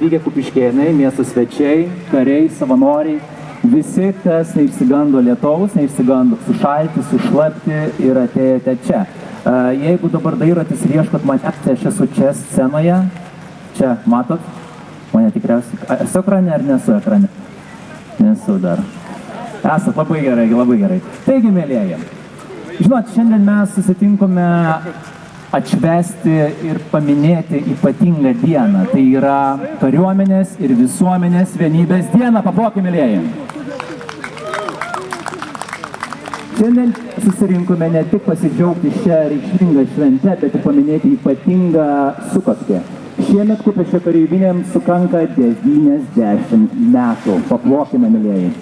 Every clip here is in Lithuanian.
atvykę kupiškėnai, miesto svečiai, kariai, savanoriai, visi, kas neišsigando lietaus, neišsigando sušalti, sušlapti ir atėjote čia. Jeigu dabar dairotės ir ieškot manęs, tai aš esu čia scenoje. Čia, matot? Mane tikriausiai. Esu ekrane ar nesu ekrane? Nesu dar. Esat, labai gerai, labai gerai. Taigi, mėlėjai, žinot, šiandien mes susitinkome atšvęsti ir paminėti ypatingą dieną. Tai yra kariuomenės ir visuomenės vienybės diena. Paplokime, mėlėjai. Šiandien susirinkome ne tik pasidžiaugti šią reikšmingą šventę, bet ir paminėti ypatingą sukaktį. Šiemet Kupiškio kareivinėms sukanka 90 metų. Paplokime, mėlėjai.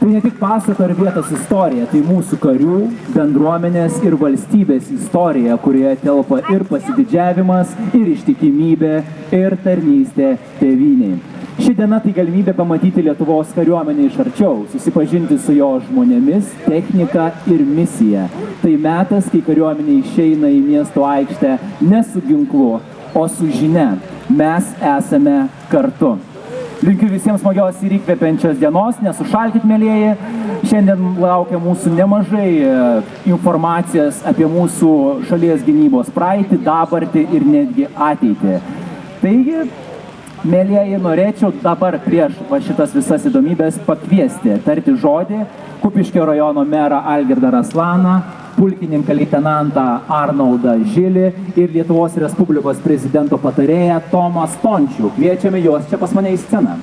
Tai ne tik pasako ir vietos istorija, tai mūsų karių, bendruomenės ir valstybės istorija, kurioje telpa ir pasididžiavimas, ir ištikimybė, ir tarnystė tėvynei. Ši diena tai galimybė pamatyti Lietuvos kariuomenę iš arčiau, susipažinti su jo žmonėmis, technika ir misija. Tai metas, kai kariuomenė išeina į miesto aikštę ne su ginklu, o su žinia. Mes esame kartu. Linkiu visiems smagios ir įkvepiančios dienos, nesušalkit, mėlėjai. Šiandien laukia mūsų nemažai informacijos apie mūsų šalies gynybos praeitį, dabartį ir netgi ateitį. Taigi, mėlėjai, norėčiau dabar prieš šitas visas įdomybės pakviesti, tarti žodį Kupiškio rajono merą Algirdą Raslaną, pulkininką leitenantą Arnoldą Žilį ir Lietuvos Respublikos prezidento patarėją Tomą Stončių. Kviečiame juos čia pas mane į sceną.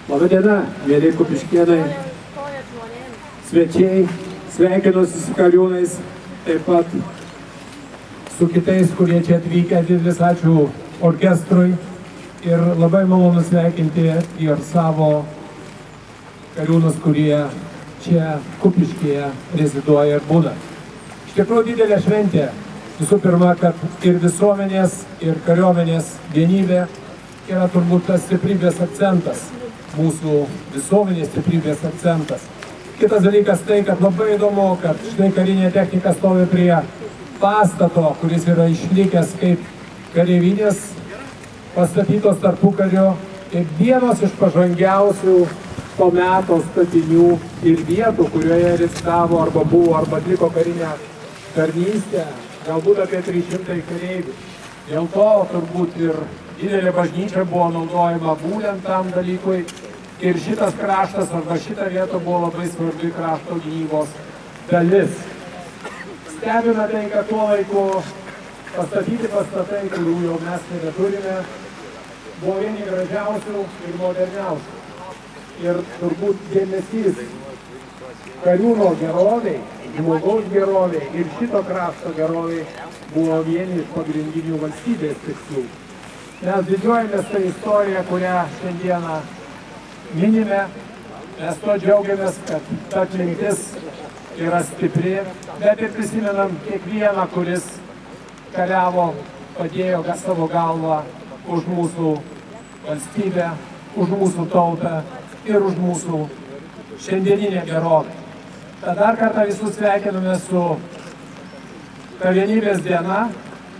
Labą dieną, mėly kupiškėnai, svečiai, sveikinuosi su kariūnais, taip pat su kitais, kurie čia atvykę. Didelis ačiū orkestrui ir labai malonu sveikinti ir savo kariūnus, kurie čia Kupiškyje reziduoja ir būna. Iš tikrųjų didelė šventė, visų pirma, kad ir visuomenės, ir kariuomenės vienybė yra turbūt tas stiprybės akcentas, mūsų visuomenės stiprybės akcentas. Kitas dalykas tai, kad labai įdomu, kad štai karinė technika stovi prie pastato, kuris yra išlikęs kaip kareivinės, pastatytos tarpukario ir vienos iš pažangiausių to meto statinių ir vietų, kurioje rezidavo arba buvo, arba atliko karinę tarnystę, galbūt apie 300 kareivių. Dėl to turbūt ir didelė bažnyčia buvo naudojama būtent tam dalykui. Ir šitas kraštas arba šita vieta buvo labai svarbi krašto gynybos dalis. Stebina tai, kad tuo laiku pastatyti pastatai, kurių jau mes nebeturime, buvo vieni gražiausių ir moderniausių. Ir turbūt dėmesys kariūno geroviai, žmogaus geroviai ir šito krašto geroviai buvo vieni iš pagrindinių valstybės tikslų. Mes didžiuojamės tą istoriją, kurią šiandieną minime. Mes to džiaugiamės, kad ta atmintis yra stipri, bet ir prisimenam kiekvieną, kuris kariavo, padėjo savo galvą už mūsų valstybę, už mūsų tautą ir už mūsų šiandieninę gerovę. Tad dar kartą visus sveikiname su ta vienybės diena,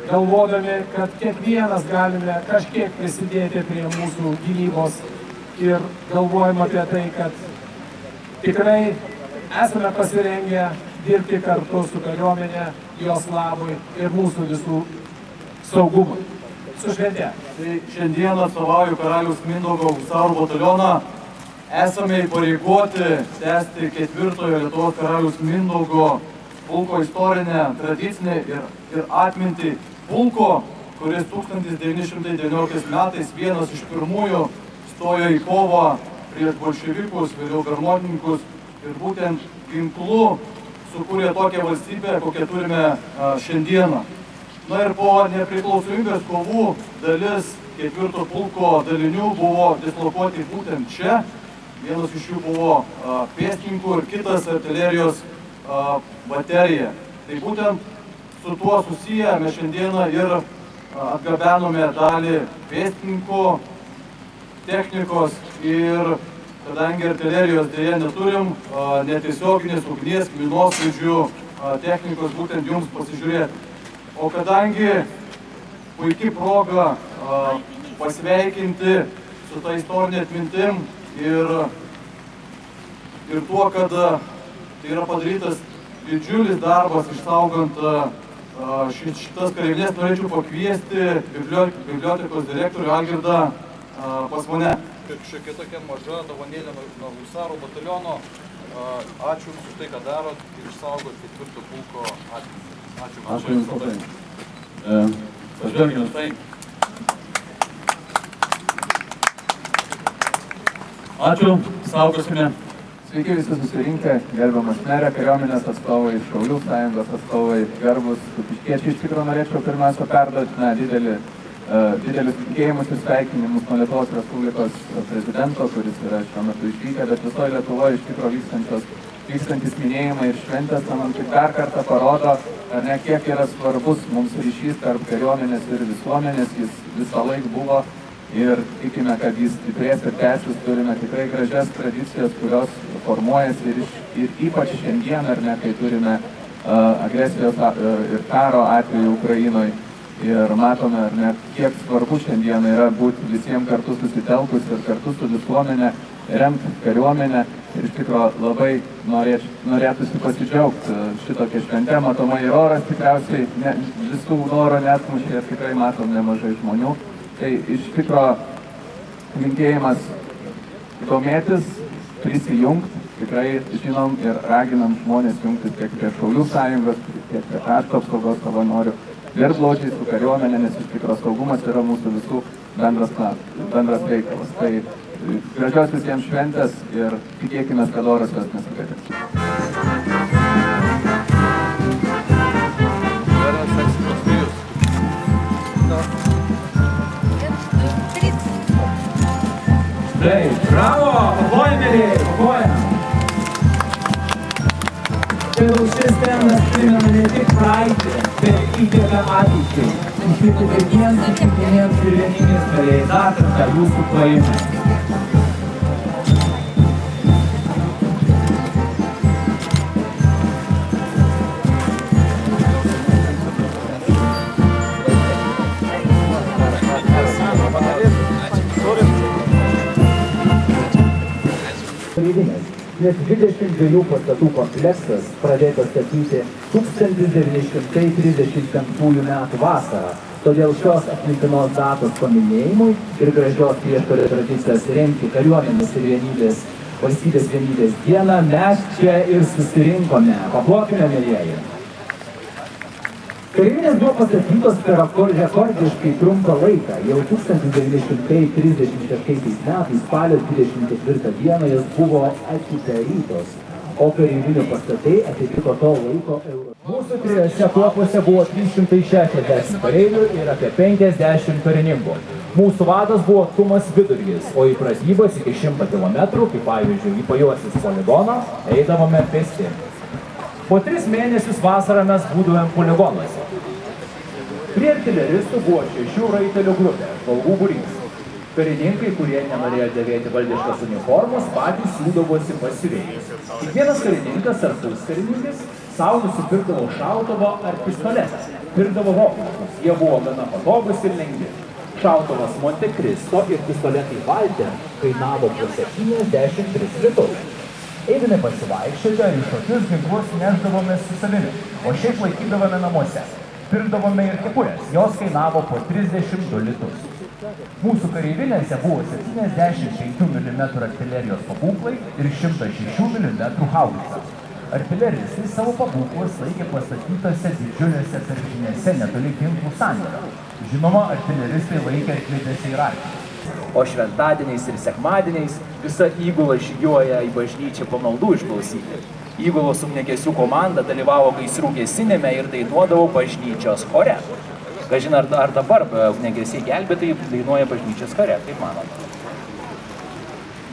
galvodami, kad kiekvienas galime kažkiek prisidėti prie mūsų gynybos ir galvojam apie tai, kad tikrai esame pasirengę dirbti kartu su kariuomenė, jos labui ir mūsų visų saugumui. Su švente. Tai šiandien atstovauju Karaliaus Mindaugo husarų batalioną. Esame įpareigoti tęsti 4-ojo Lietuvos Karaliaus Mindaugo pulko istorinę, tradicinę ir atmintį pulko, kuris 1919 metais vienas iš pirmųjų stojo į kovą prieš bolševikus, vėliau bermontininkus ir būtent ginklu sukūrė tokią valstybę, kokią turime šiandieną. Na ir po nepriklausomybės kovų dalis 4 pulko dalinių buvo dislokuoti būtent čia. Vienas iš jų buvo pėstininkų ir kitas artilerijos baterija. Tai būtent su tuo susiję mes šiandieną ir atgabenome dalį pėstininkų technikos ir kadangi artilerijos dėja neturim, netiesioginės ugnies, minosvaidžių technikos būtent jums pasižiūrėti. O kadangi puikiai proga pasveikinti su ta istorinė atmintim ir tuo, kad tai yra padarytas didžiulis darbas išsaugant šitas kareivines. Norėčiau pakviesti bibliotekos direktorių Algirdą pas mane. Šiokia tokia maža dovanėlė nuo Husarų bataliono. Ačiū už tai, ką darot ir išsaugot 4 pulko atmintį. Ačiū Jums labai. Pažvelgime tai. Ačiū, saugosime. Sveiki visi susirinkę, gerbiamas merė, kariuomenės atstovai, Šaulių sąjungos atstovai, garbūs kupiškiečiai. Iš tikrųjų norėčiau pirmiausia perduoti didelius linkėjimus ir sveikinimus nuo Lietuvos Respublikos prezidento, kuris yra šiuo metu išvykę, bet visoje Lietuvoje iš tikrųjų vykstantis minėjimai ir šventės, man tik dar kartą parodo, ar ne, kiek yra svarbus mums ryšys tarp kariuomenės ir visuomenės, jis visą laiką buvo. Ir tikime, kad jis stiprės ir tęsis, turime tikrai gražias tradicijas, kurios formuojasi ir ypač šiandien, ar ne, kai turime agresijos ir karo atveju Ukrainoje. Ir matome, ar ne, kiek svarbu šiandien yra būti visiems kartu susitelkus ir kartu su visuomenė, remti kariuomenę. Ir iš tikrųjų labai norėtųsi pasidžiaugti šitokią šventę. Matomai ir oras tikriausiai visų noro neatmušė ir tikrai matom nemažai žmonių. Tai iš tikro linkėjimas domėtis, prisijungti, tikrai žinom ir raginam žmonės jungtis tiek prie Šaulių sąjungos, tiek prie krašto apsaugos savanorių ir glaudžiai su kariuomenė, nes iš tikro saugumas yra mūsų visų bendras reikalas. Tai gražios visiems šventės ir tikėkime, kad oras jos nesugadins. Taip, bravo, paplojam, mėlyje, paplojam. Todėl šis terminas primena ne tik praeitį, bet įkvepia ateičiai. Išlikti kiekvienas ištikimiems ir vieningiems kariai, dar kartą jūsų plojimai. Net 22 pastatų kompleksas pradėtas statyti 1935 metų vasarą. Todėl šios atmintinos datos paminėjimui ir gražios prieškario tradicijos remti kariuomenės ir valstybės vienybės dieną mes čia ir susirinkome. Paplokime, mielieji. Kareivinės buvo pastatytos per rekordiškai trumpą laiką. Jau 1936 metais spalio 24 dieną jos buvo atidarytos, o kareivinių pastatai atitiko to laiko euro. Mūsų trijose kuopose buvo 360 kareivių ir apie 50 karininkų. Mūsų vadas buvo Tumas Vidurgis, o į pratybas iki 100 km, kaip pavyzdžiui, į Pajuosis poligoną, eidavome pėsti. Po 3 mėnesius vasarą mes būdavome poligonuose. Prie artileristų buvo 6 raitelių grupė, žvalgų būrys. Karininkai, kurie nenorėjo dėvėti valdiškas uniformas, patys siūdavosi pasiuvėjai. Kiekvienas karininkas ar puskarininkas savo nusipirkdavo šautuvą ar pistoletą. Pirkdavo vokiškus, jie buvo gana patogus ir lengvi. Šautuvas Monte Cristo ir pistoletai Walter kainavo po 73 litus. Eidami pasivaikščioti ar į tokius ginklus nešdavome su savimi, o šiaip laikydavome namuose. Pirkdavome ir kepurės, jos kainavo po 32 litus. Mūsų kareivinėse buvo 75 mm artilerijos pabūklai ir 106 mm haubica. Artileristai savo pabūklus laikė pastatytose didžiulėse karžinėse netoli ginklų sandėlio. Žinoma, artileristai laikė arklidėse ir arklius. O šventadieniais ir sekmadieniais visa įgula žygiuoja į bažnyčią pamaldų išklausyti. Įgulos ugniagesių komanda dalyvavo gaisrų gesinime ir dainuodavo bažnyčios chore. Kažin, ar dabar ugniagesiai gelbėtojai dainuoja bažnyčios chore, kaip manoma.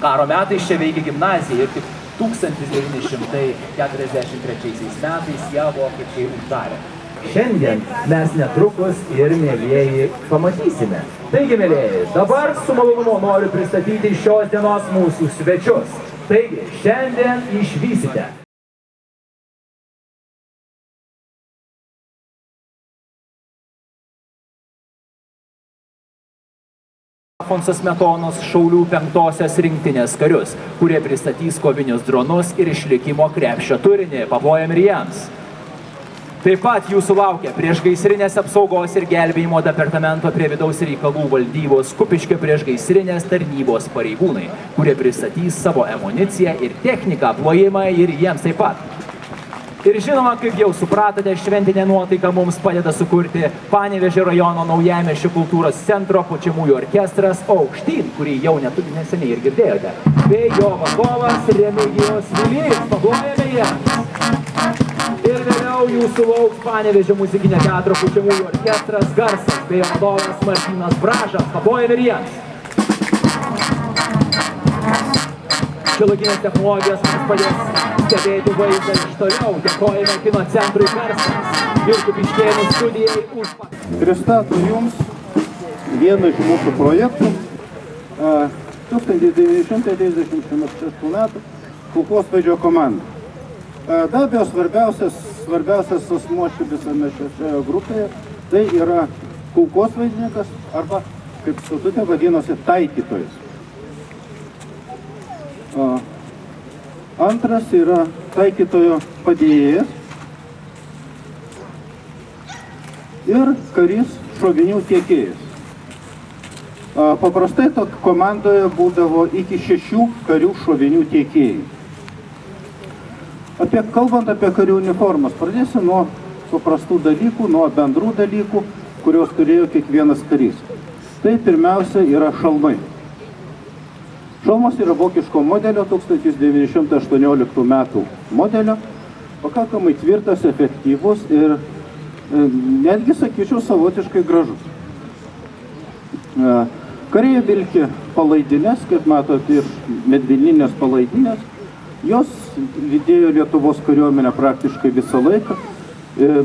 Karo metais čia veikė gimnazija ir tik 1943 metais ją vokiečiai uždarė. Šiandien mes netrukus ir, mielieji, pamatysime. Taigi, mielieji, dabar su malonumu noriu pristatyti šios dienos mūsų svečius. Taigi, šiandien išvysite Alfonso Smetonos šaulių 5-osios rinktinės karius, kurie pristatys kovinius dronus ir išlikimo krepšio turinį. Paplojam ir jiems. Taip pat jūsų laukia priešgaisrinės apsaugos ir gelbėjimo departamento prie vidaus reikalų valdybos Kupiškio priešgaisrinės tarnybos pareigūnai, kurie pristatys savo amuniciją ir techniką, plojimą ir jiems taip pat. Ir žinoma, kaip jau supratote, šventinė nuotaika mums padeda sukurti Panevėžio rajono Naujamiesčio kultūros centro pučiamųjų orkestras Aukštyn, kurį jau neseniai ir girdėjote, bei jo vadovas Remigijus Vilys. Paplojame jiems. Ir vėliau jūsų lauks Panevėžio muzikinio teatro pučiamųjų orkestras Garsas bei vadovas Martynas Bražas. Paplojame ir jiems. Šiuolaikinės technologijos mums padės stebėti vaizdą iš toliau. Dėkojame kino centrui Garsas ir Kupiškėnų studijai už... Pristato jums vieną iš mūsų projektų 1996 metų kulkosvaidžio komanda. Be abejo, svarbiausias asmuo visame šioje grupėje tai yra kulkosvaidininkas arba, kaip statute vadinosi, taikytojas. Antras yra taikytojo padėjėjas ir karys šovinių tiekėjas. Paprastai komandoje būdavo iki 6 karių šovinių tiekėjų. Kalbant apie karių uniformas, pradėsiu nuo paprastų dalykų, nuo bendrų dalykų, kurios turėjo kiekvienas karys. Tai pirmiausia yra šalmai. Šalmas yra vokiško modelio 1918 metų modelio, pakankamai tvirtas, efektyvus ir netgi, sakyčiau, savotiškai gražus. Kariai vilki palaidinės, kaip matote, ir medvilninės palaidinės. Jos lydėjo Lietuvos kariuomenę praktiškai visą laiką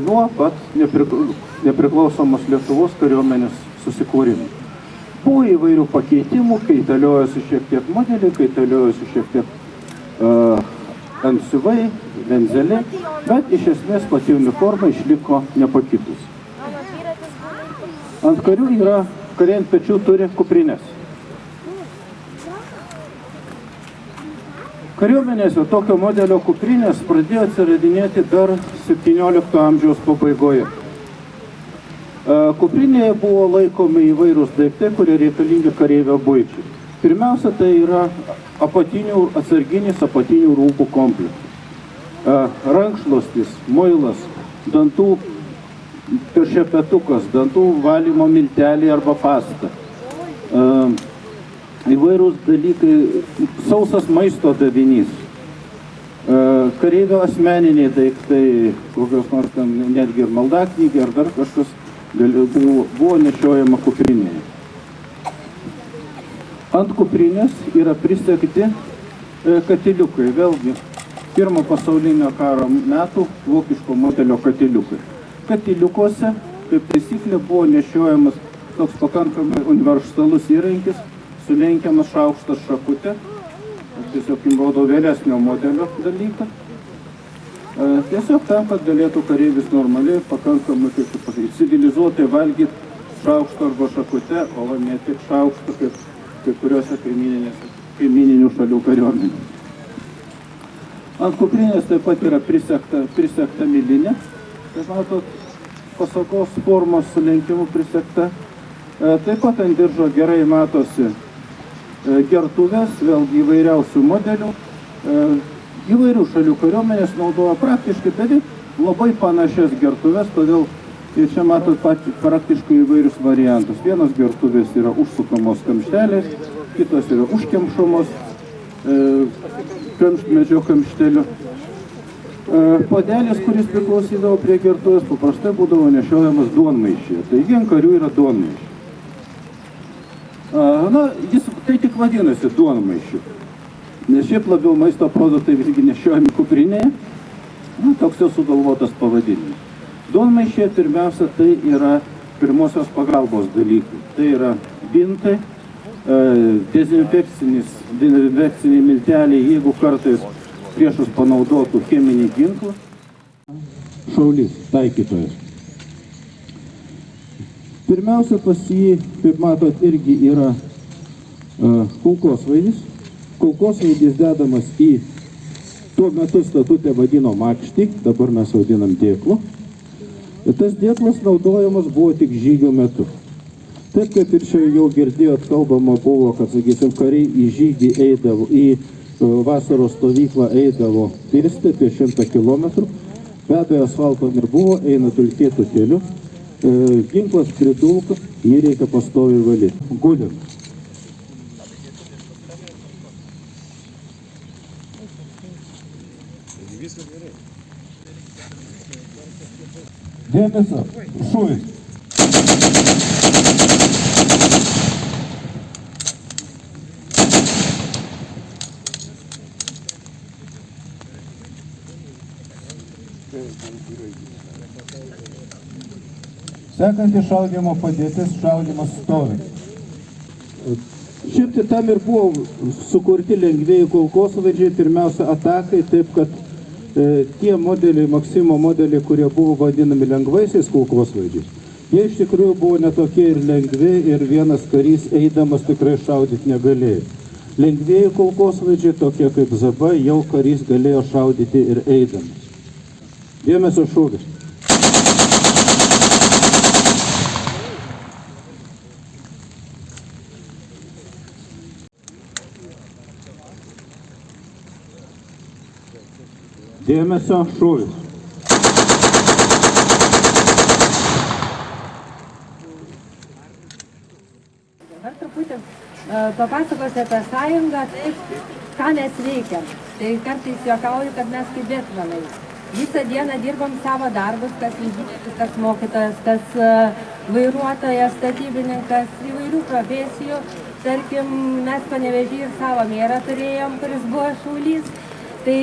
nuo pat nepriklausomos Lietuvos kariuomenės susikūrimo. Buvo įvairių pakeitimų, kaitaliojosi šiek tiek modeliai, kaitaliojosi šiek tiek antsiuvai, venzeliai, bet iš esmės pati uniforma išliko nepakitusi. Ant karių kariai ant pečių turi kuprinės. Kariuomenėse tokio modelio kuprinės pradėjo atsiradinėti dar 17 amžiaus pabaigoje. Kuprinėje buvo laikomi įvairūs daiktai, kurie reikalingi kareivio buičiai. Pirmiausia, tai yra atsarginis apatinių rūbų kompleksas. Rankšluostis, muilas, dantų šepetukas, dantų valymo milteliai arba pasta. Įvairūs dalykai, sausas maisto davinys, kareivio asmeniniai daiktai, kokios nors ten netgi ir maldaknygė ar dar kažkas buvo nešiojama kuprinėje. Ant kuprinės yra prisegti katiliukai, vėlgi Pirmo pasaulinio karo metų vokiško modelio katiliukai. Katiliukuose, kaip taisyklė, buvo nešiojamas toks pakankamai universalus įrankis, sulenkiamas šaukštas šakutė, tiesiog jums rodo vėlesnio modelio dalyką. Tiesiog tam, kad galėtų kareivis normaliai, pakankamai, kaip pasakyti, civilizuotai valgyti šaukštą arba šakutę, o ne tik šaukštą, kaip kai kuriuose kaimininių šalių kariuomenė. Ant kuprinės taip pat yra prisegta milinė, kaip matot, pasagos formos sulenkimu prisegta. Taip pat ant diržo gerai matosi gertuvės, vėlgi įvairiausių modelių. Įvairių šalių kariuomenės naudoja praktiškai beveik labai panašias gertuvės, todėl ir čia matot praktiškai įvairius variantus. Vienas gertuvės yra užsukamos kamšteliais, kitos yra užkemšamos medžio kamšteliu. Puodelis, kuris priklausydavo prie gertuvės, paprastai būdavo nešiojamas duonmaišyje. Taigi ant karių yra duonmaišė. Jis tai tik vadinasi duonmaišiu, nes šiaip labiau maisto produktai visgi nešiojami kuprinėje, toks jau sugalvotas pavadinimas. Duonmaišyje pirmiausia tai yra pirmosios pagalbos dalykai. Tai yra bintai, dezinfekciniai milteliai, jeigu kartais priešas panaudotų cheminį ginklą. Šaulys, taikytojas. Pirmiausia, pas jį, kaip matot, irgi yra kulkosvaidis. Kulkosvaidis dedamas į tuo metu statute vadino makštį, dabar mes vadinam dėklu. Ir tas dėklas naudojamas buvo tik žygio metu. Taip kaip ir čia jau girdėjot, kalbama buvo, kad, sakysim, kariai į žygį eidavo, į vasaros stovyklą eidavo pirsti apie 100 kilometrų. Be abejo, asfalto nebuvo, eina dulkėtų keliu. Ginklas pridulka, jį reikia pastoviai valyti. Gulim. Dėmesio, šūvis. Sekanti šaudymo padėtis, šaudymas stovi. Šiaip tai tam ir buvo sukurti lengvėjai kulkosvaidžiai, pirmiausia atakai, taip kad tie modeliai, Maksimo modeliai, kurie buvo vadinami lengvaisiais kulkosvaidžiais, jie iš tikrųjų buvo netokie ir lengvi ir vienas karys eidamas tikrai šaudyti negalėjo. Lengvėjai kulkosvaidžiai, tokie kaip Zaba, jau karys galėjo šaudyti ir eidamas. Dėmesio šūvis. Dėmesio šūvis. Dabar truputį papasakosiu apie sąjungą, ką mes veikiam. Tai kartais juokauju, kad mes kaip betmenai. Visą dieną dirbam savo darbus, kas lyginis, kas mokytojas, kas vairuotojas, statybininkas, įvairių profesijų. Tarkim, mes Panevėžy ir savo merą turėjom, kuris buvo šaulys. Tai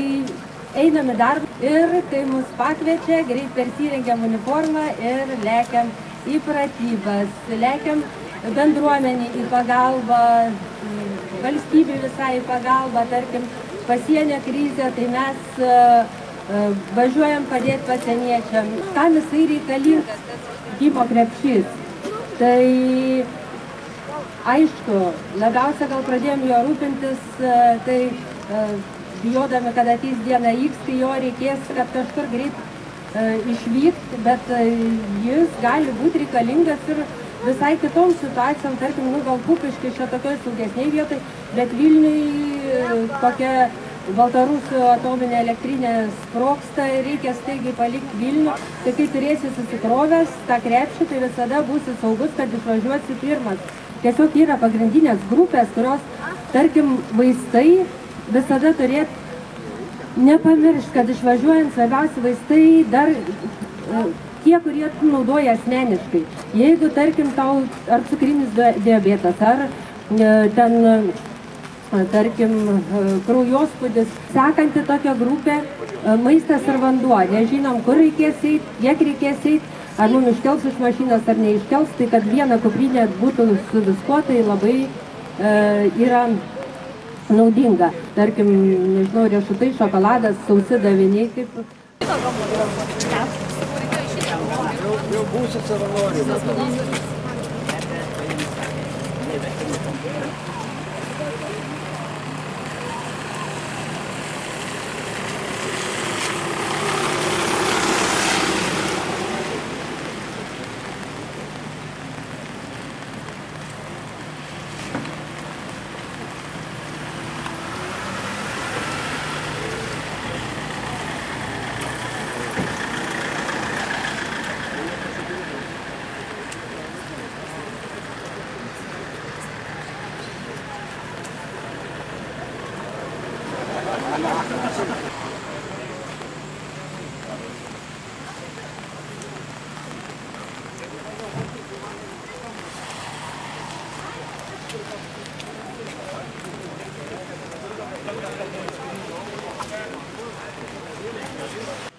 einam į darbą ir kai mus pakviečia, greit persirengiam uniformą ir lekiam į pratybas, lekiam bendruomenį į pagalbą, valstybė visai į pagalbą, tarkim, pasienio krizė, tai mes važiuojam padėti pasieniečiam. Tam jisai reikalingas, tas gimo krepšys. Tai aišku, labiausia gal pradėjom jo rūpintis, tai bijodami, kad ateis diena X, kai jo reikės, kad kažkur greit išvykti, bet jis gali būti reikalingas ir visai kitom situacijom, tarkim, gal Kupiškis čia tokioj saugesniai vietoj, bet Vilniui kokia Baltarusių atominė elektrinė sprogsta ir reikia staigiai palikti Vilnių, tai kai turėsi susikrovęs tą krepšį, tai visada būsi saugus, kad išvažiuosi pirmas. Tiesiog yra pagrindinės grupės, kurios, tarkim, vaistai visada turėtų nepamiršti, kad išvažiuojant svarbiausi vaistai dar tie, kurie naudoja asmeniškai. Jeigu, tarkim, tau ar cukrinis diabetas, ar ten, tarkim, kraujospūdis, sekanti tokia grupė, maistas ir vanduo. Nežinom, kur reikės eiti, kiek reikės eiti, ar mums iškels iš mašinos, ar neiškels, tai kad viena kuprinė būtų su viskuo, tai labai yra naudinga. Tarkim, nežinau, riešutai, šokoladas, sausi daviniai, kaip... Jau būsit savanoriai.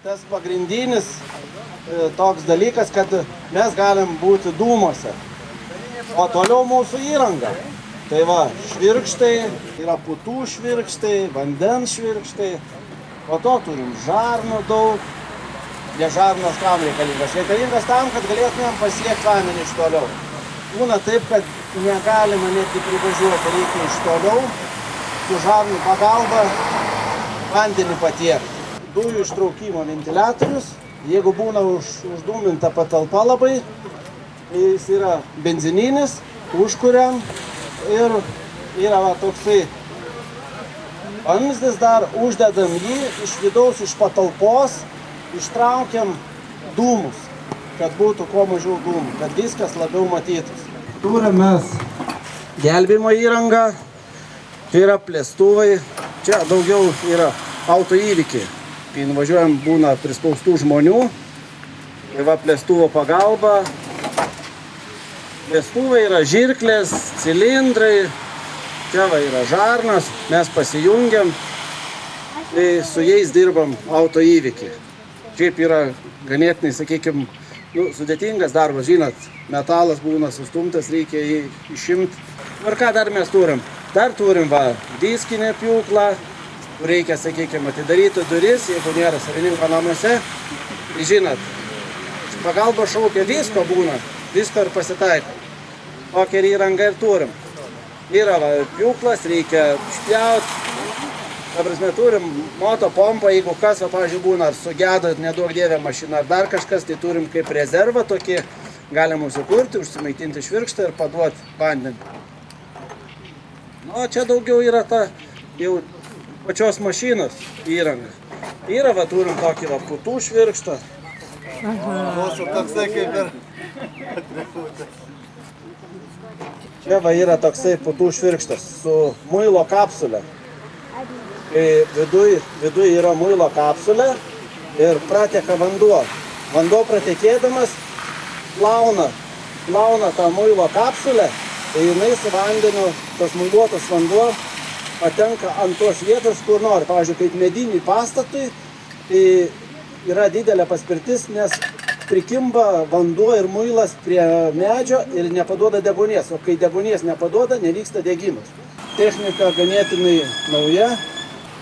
Tas pagrindinis toks dalykas, kad mes galim būti dūmuose, o toliau mūsų įranga. Tai va, švirkštai, yra putų švirkštai, vandens švirkštai, po to turim žarnų daug. Ne žarnas kam reikalingas? Reikalingas tam, kad galėtumėm pasiekti vandenį iš toliau. būna taip, kad negalima netgi privažiuoti, reikia iš toliau su žarnų pagalba vandenį patiekti. Dujų ištraukimo ventiliatorius, jeigu būna uždūminta patalpa labai, jis yra benzininis, užkuriam ir yra toksai vamzdis dar, uždedam jį iš vidaus, iš patalpos, ištraukiam dūmus, kad būtų kuo mažiau dūmų, kad viskas labiau matytus. Turim mes gelbėjimo įrangą, čia yra plėstuvai, čia daugiau yra autoįvykiai. Kai nuvažiuojam, būna prispaustų žmonių, tai va plėstuvo pagalba. Plėstuvai yra žirklės, cilindrai, čia va yra žarnas, mes pasijungiam, tai su jais dirbam autoįvykį. Šiaip yra ganėtinai, sakykime, sudėtingas darbas, žinot, metalas būna sustumtas, reikia jį išimti. Ir ką dar mes turim? Dar turim va diskinę pjūklą, kur reikia, sakykime, atidaryti duris, jeigu nėra savininko namuose. Žinot, pagalba šaukia, visko būna, visko ir pasitaiko. Tokią įrangą ir turim. Yra va pjūklas, reikia špjauti. Ta prasme, turim motopompą, jeigu kas, o, pavyzdžiui, būna ar sugedo, neduok dievė mašina, ar dar kažkas, tai turim kaip rezervą tokį, galim užsikurti, užsimaitinti švirkštą ir paduoti vandenį. O čia daugiau yra ta jau pačios mašinos įranga. Yra, va, turim tokį va putų švirkštą. Mūsų toksai kaip ir... Čia va yra toksai putų švirkštas su muilo kapsulė. Kai viduj yra muilo kapsulė ir prateka vanduo. Vanduo pratekėdamas plauna tą muilo kapsulę, tai jinai su vandeniu, tas muiluotas vanduo, patenka ant tos vietos, kur nori. Pavyzdžiui, kaip mediniai pastatui, tai yra didelė paspirtis, nes prikimba vanduo ir muilas prie medžio ir nepaduoda deguonies. O kai deguonies nepaduoda, nevyksta degimas. Technika ganėtinai nauja.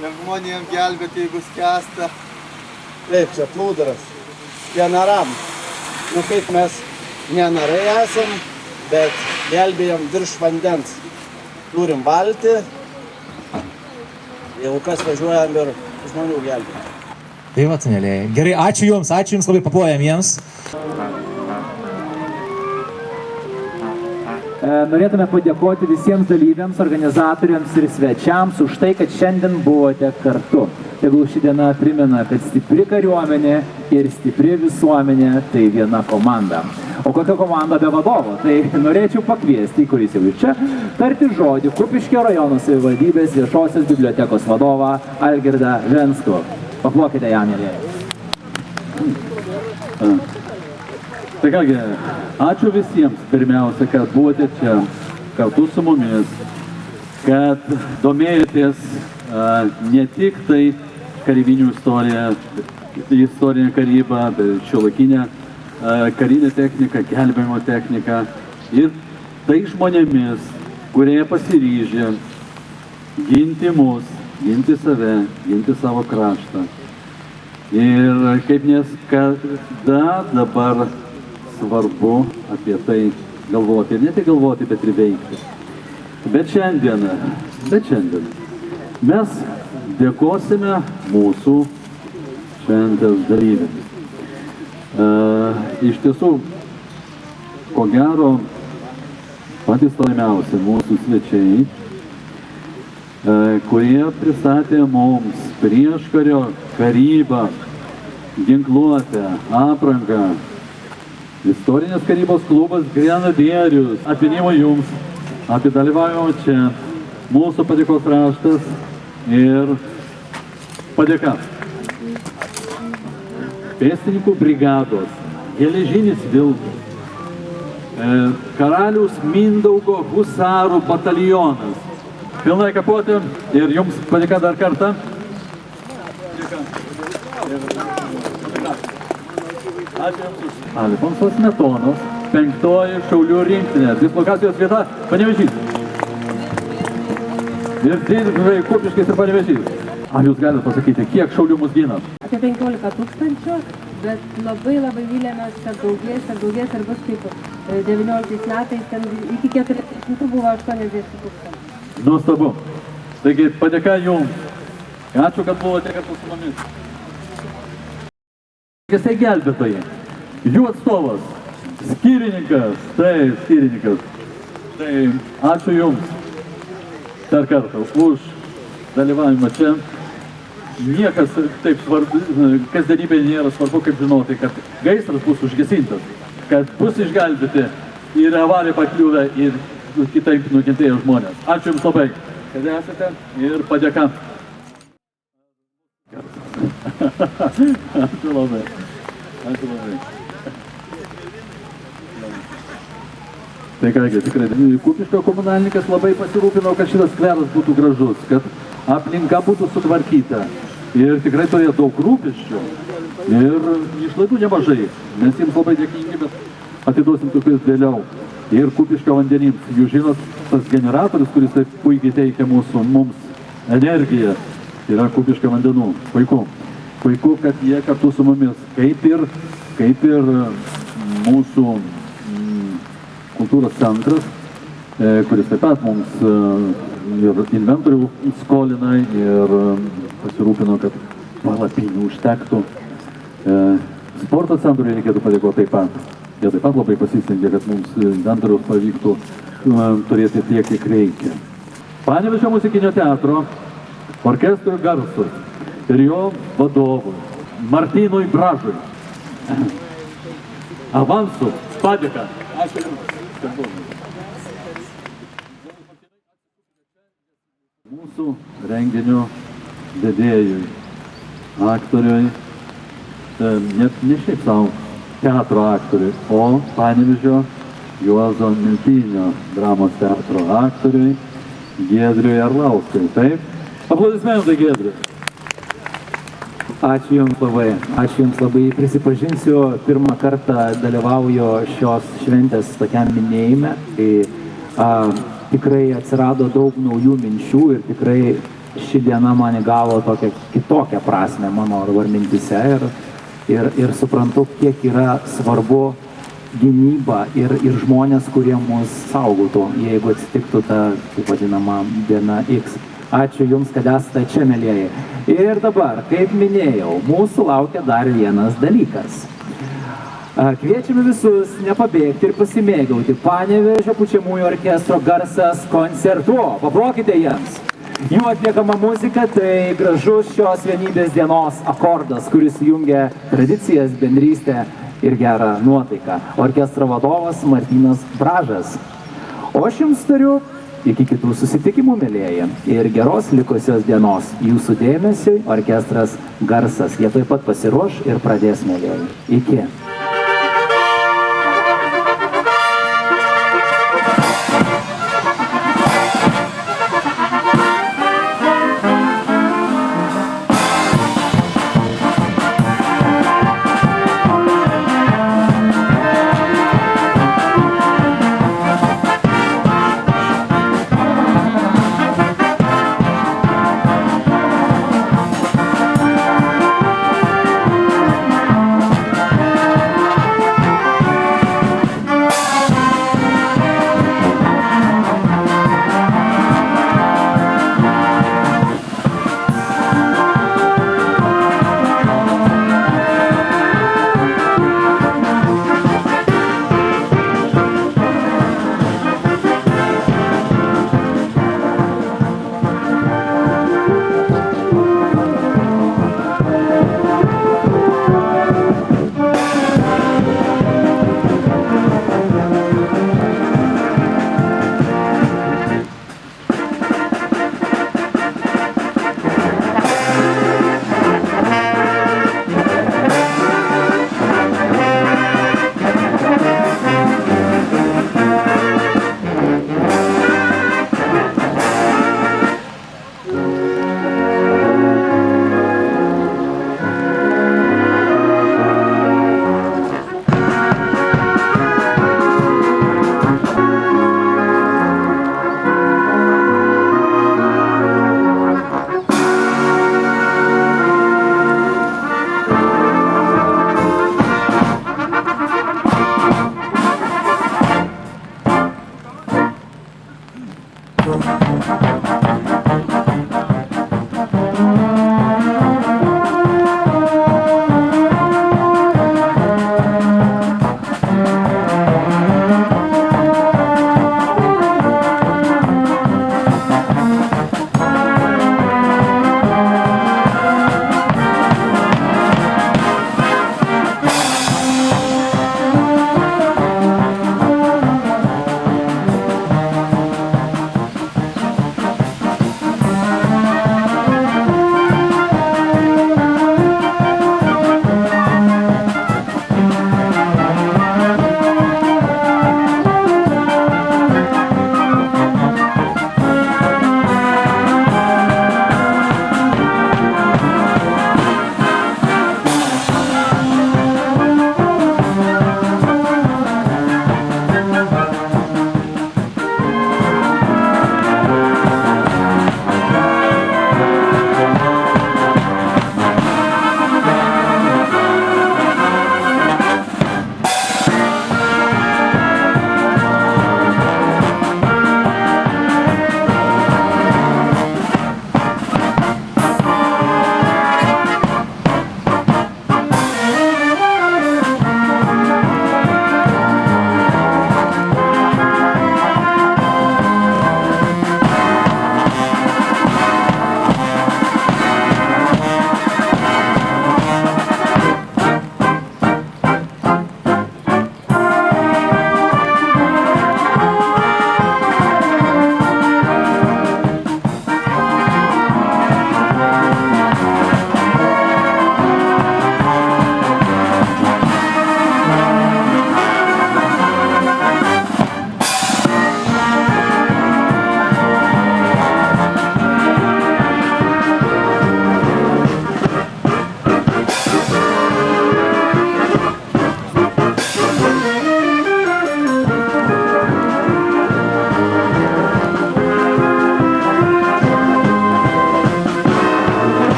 Ir žmonėms gelbėti, jeigu skęsta. Taip, čia plūdaras. Nenaram. Nu kaip mes nenarai esam, bet gelbėjom virš vandens. Turim valtį. Jeigu kas važiuojam ir žmonių gelbėjom. Tai va, seneliai. Gerai, ačiū Jums labai, paplojam jiems. Norėtume padėkoti visiems dalyviams, organizatoriams ir svečiams už tai, kad šiandien buvote kartu. Tegul ši diena primena, kad stipri kariuomenė ir stipri visuomenė tai viena komanda. O kokia komanda be vadovo? Tai norėčiau pakviesti, kuris jau čia, tarti žodį Kupiškio rajono savivaldybės viešosios bibliotekos vadovą Algirdą Venskų. Paplokite jam, mielieji. Tai kągi, ačiū visiems pirmiausia, kad buvote čia kartu su mumis, kad domėjotės ne tik tai kareivinių istorinę karybą, bet šiuolaikinę karinę techniką, gelbėjimo techniką ir tai žmonėmis, kurie pasiryžę ginti mus, ginti save, ginti savo kraštą. Ir kaip niekada dabar svarbu apie tai galvoti. Ir ne tik galvoti, bet ir veikti. Bet šiandien mes dėkosime mūsų šventės dalyviams. Iš tiesų, ko gero, patys tolimiausi mūsų svečiai, kurie pristatė mums prieškario karybą, ginkluotę, aprangą. Istorinės karybos klubas Grenadierius. Atminimo jums apie dalyvavimą čia. Mūsų padėkos raštas ir padėka. Pėstininkų brigados, Geležinis vilkas, Karaliaus Mindaugo husarų batalionas. Pilnai kapuoti ir jums padėka dar kartą. Ačiū jums. Alfonso Smetonos, 5-oji Šaulių rinktinė. Dislokacijos vieta Panevėžys. Ir didžiai Kupiškis ir Panevėžys. Ar jūs galite pasakyti, kiek šaulių mus gina? Apie 15 000. bet labai vylėmės, kad daugės ir bus kaip 19 metais, ten iki 400 buvo 80 000. Nuostabu. Taigi padėka jums. Ačiū, kad buvote kartu su mumis. Jisai gelbėtojai. Jų atstovas. Skyrininkas. Tai ačiū jums dar kartą už dalyvavimą čia. Niekas taip svarbu, kasdienybėje nėra svarbu, kaip žinoti, kad gaisras bus užgesintas, kad bus išgelbėti ir avarija pakliuvę ir kitaip nukentėjo žmonės. Ačiū jums labai, kad esate ir padėka. Ačiū labai. Tai kągi, tikrai, Kupiškio komunalininkas labai pasirūpino, kad šitas skveras būtų gražus, kad aplinka būtų sutvarkyta. Ir tikrai turėjo daug rūpesčių ir išlaidų nemažai. Mes jiems labai dėkingi, bet atiduosim tokius vėliau. Ir Kupiškio vandenims. Jūs žinot, tas generatorius, kuris taip puikiai teikia mums energiją, yra Kupiškio vandenų. Puiku, kad jie kartu su mumis, kaip ir mūsų kultūros centras, kuris taip pat mums ir inventorių skolina ir pasirūpino, kad palapinių užtektų. Sporto centrui reikėtų padėkoti taip pat. Jie taip pat labai pasistengė, kad mums inventoriaus pavyktų turėti tiek, kiek reikia. Panevėžio muzikinio teatro orkestrui Garsas ir jo vadovui Martynui Bražui avansų padėką. Ačiū jums. Mūsų renginio vedėjui, aktoriui, net ne šiaip savo teatro aktoriui, o Panevėžio Juozo Miltinio dramos teatro aktoriui Giedriui Arlauskui. Taip? Aplodismentai Giedriui. Ačiū Jums labai. Prisipažinsiu, pirmą kartą dalyvauju šios šventės tokiam minėjime. Tikrai atsirado daug naujų minčių ir tikrai ši diena man įgavo tokią kitokią prasme mano dabar mintise ir suprantu, kiek yra svarbu gynyba ir žmonės, kurie mus saugotų, jeigu atsitiktų ta, taip vadinama, diena X. Ačiū Jums, kad esate čia, mielieji. Ir dabar, kaip minėjau, mūsų laukia dar vienas dalykas. Kviečiame visus nepabėgti ir pasimėgauti Panevėžio pučiamųjų orkestro Garsas koncertu. Paplokite jiems. Jų atliekama muzika tai gražus šios vienybės dienos akordas, kuris jungia tradicijas, bendrystę ir gerą nuotaiką. Orkestro vadovas Martynas Bražas. O aš jums tariu iki kitų susitikimų, mielieji, ir geros likusios dienos. Jūsų dėmesiui orkestras Garsas. Jie taip pat pasiruoš ir pradės, mielieji. Iki.